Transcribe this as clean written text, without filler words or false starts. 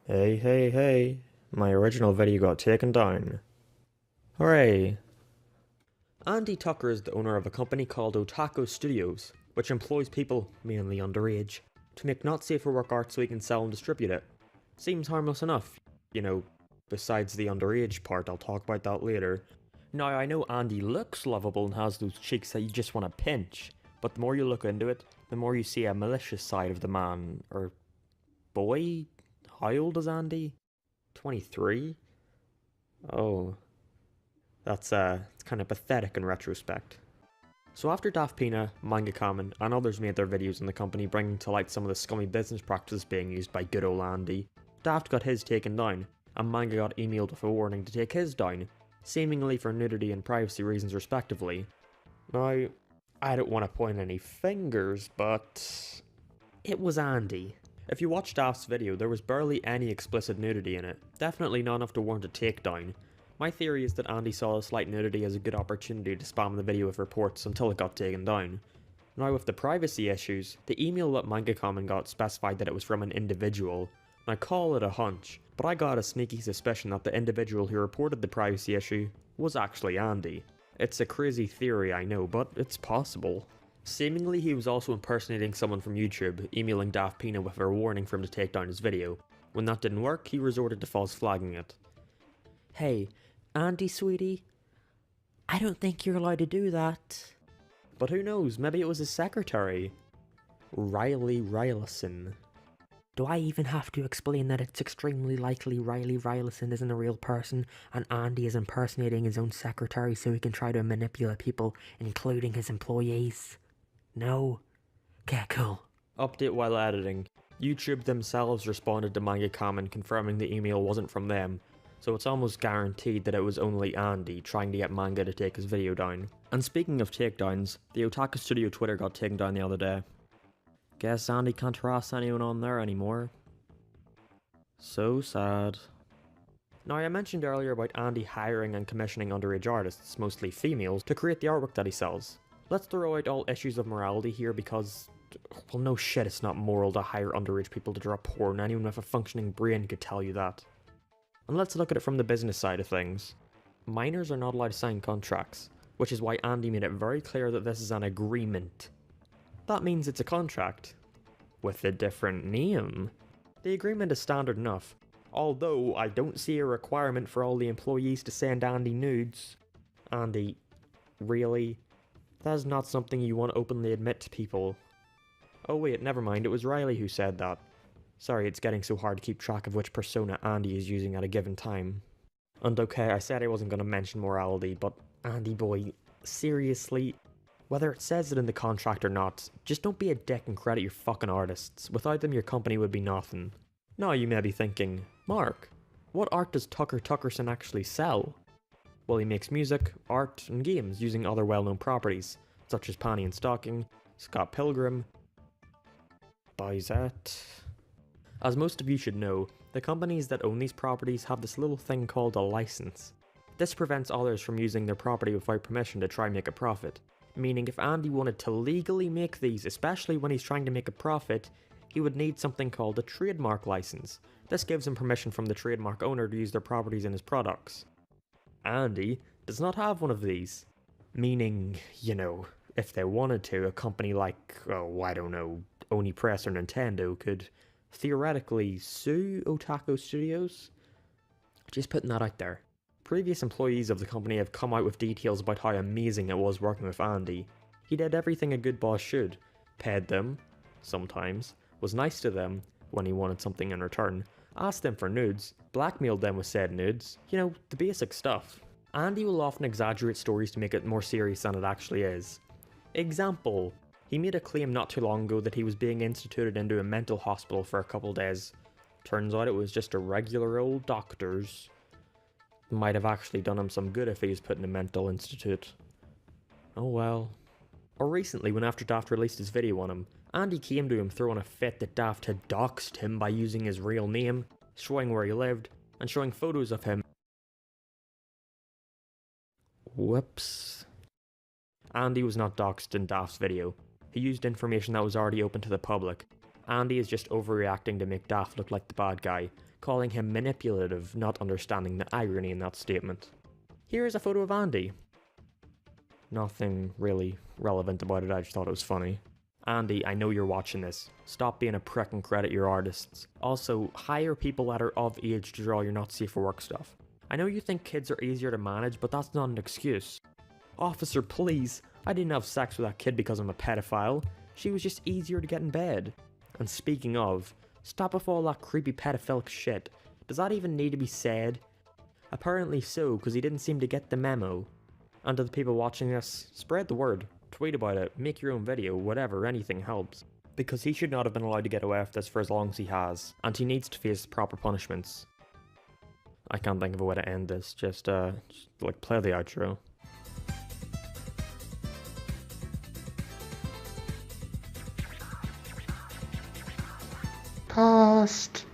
Hey, my original video got taken down. Hooray! Andy Tucker is the owner of a company called Otaku Studios, which employs people, mainly underage, to make not safe for work art so he can sell and distribute it. Seems harmless enough, you know, besides the underage part. I'll talk about that later. Now, I know Andy looks lovable and has those cheeks that you just want to pinch, but the more you look into it, the more you see a malicious side of the man, or boy? How old is Andy? 23? Oh, it's kind of pathetic in retrospect. So after Daft Pina, Manga Kamen, and others made their videos in the company bringing to light some of the scummy business practices being used by good old Andy, Daft got his taken down, and Manga got emailed with a warning to take his down, seemingly for nudity and privacy reasons respectively. Now, I don't want to point any fingers, but it was Andy. If you watch Daft's video, there was barely any explicit nudity in it, definitely not enough to warrant a takedown. My theory is that Andy saw the slight nudity as a good opportunity to spam the video with reports until it got taken down. Now with the privacy issues, the email that Manga Kamen got specified that it was from an individual. Now call it a hunch, but I got a sneaky suspicion that the individual who reported the privacy issue was actually Andy. It's a crazy theory, I know, but it's possible. Seemingly he was also impersonating someone from YouTube, emailing Daft Pina with a warning for him to take down his video. When that didn't work, he resorted to false flagging it. Hey, Andy sweetie, I don't think you're allowed to do that. But who knows, maybe it was his secretary. Riley Rylison. Do I even have to explain that it's extremely likely Riley Rylison isn't a real person and Andy is impersonating his own secretary so he can try to manipulate people, including his employees? No? Okay, cool. Update while editing. YouTube themselves responded to Manga Kamen confirming the email wasn't from them, so it's almost guaranteed that it was only Andy trying to get Manga to take his video down. And speaking of takedowns, the Otaku Studio Twitter got taken down the other day. Guess Andy can't harass anyone on there anymore. So sad. Now I mentioned earlier about Andy hiring and commissioning underage artists, mostly females, to create the artwork that he sells. Let's throw out all issues of morality here because, well, no shit, it's not moral to hire underage people to draw porn. Anyone with a functioning brain could tell you that. And let's look at it from the business side of things. Minors are not allowed to sign contracts, which is why Andy made it very clear that this is an agreement. That means it's a contract, with a different name. The agreement is standard enough, although I don't see a requirement for all the employees to send Andy nudes. Andy, really? That is not something you want to openly admit to people. Oh wait, never mind, it was Riley who said that. Sorry, it's getting so hard to keep track of which persona Andy is using at a given time. And okay, I said I wasn't going to mention morality, but Andy boy, seriously? Whether it says it in the contract or not, just don't be a dick and credit your fucking artists. Without them your company would be nothing. Now you may be thinking, Mark, what art does Tucker Tuckerson actually sell? Well, he makes music, art, and games using other well-known properties, such as Panty and Stocking, Scott Pilgrim, Bizet. As most of you should know, the companies that own these properties have this little thing called a license. This prevents others from using their property without permission to try and make a profit. Meaning if Andy wanted to legally make these, especially when he's trying to make a profit, he would need something called a trademark license. This gives him permission from the trademark owner to use their properties in his products. Andy does not have one of these. Meaning, you know, if they wanted to, a company like, oh, I don't know, Oni Press or Nintendo could theoretically sue Otaku Studios? Just putting that out there. Previous employees of the company have come out with details about how amazing it was working with Andy. He did everything a good boss should. Paid them, sometimes, was nice to them when he wanted something in return, asked them for nudes, blackmailed them with said nudes, you know, the basic stuff. Andy will often exaggerate stories to make it more serious than it actually is. Example, he made a claim not too long ago that he was being instituted into a mental hospital for a couple days. Turns out it was just a regular old doctor's. Might have actually done him some good if he was put in a mental institute. Oh well. Or recently, when After Daft released his video on him, Andy came to him throwing a fit that Daft had doxed him by using his real name, showing where he lived, and showing photos of him. Whoops. Andy was not doxed in Daft's video. He used information that was already open to the public. Andy is just overreacting to make Daft look like the bad guy, calling him manipulative, not understanding the irony in that statement. Here is a photo of Andy. Nothing really relevant about it, I just thought it was funny. Andy, I know you're watching this. Stop being a prick and credit your artists. Also, hire people that are of age to draw your not safe for work stuff. I know you think kids are easier to manage, but that's not an excuse. Officer, please. I didn't have sex with that kid because I'm a pedophile. She was just easier to get in bed. And speaking of, stop with all that creepy pedophilic shit. Does that even need to be said? Apparently so, because he didn't seem to get the memo. And to the people watching this, spread the word. Tweet about it, make your own video, whatever, anything helps. Because he should not have been allowed to get away with this for as long as he has, and he needs to face proper punishments. I can't think of a way to end this, just like play the outro. Past.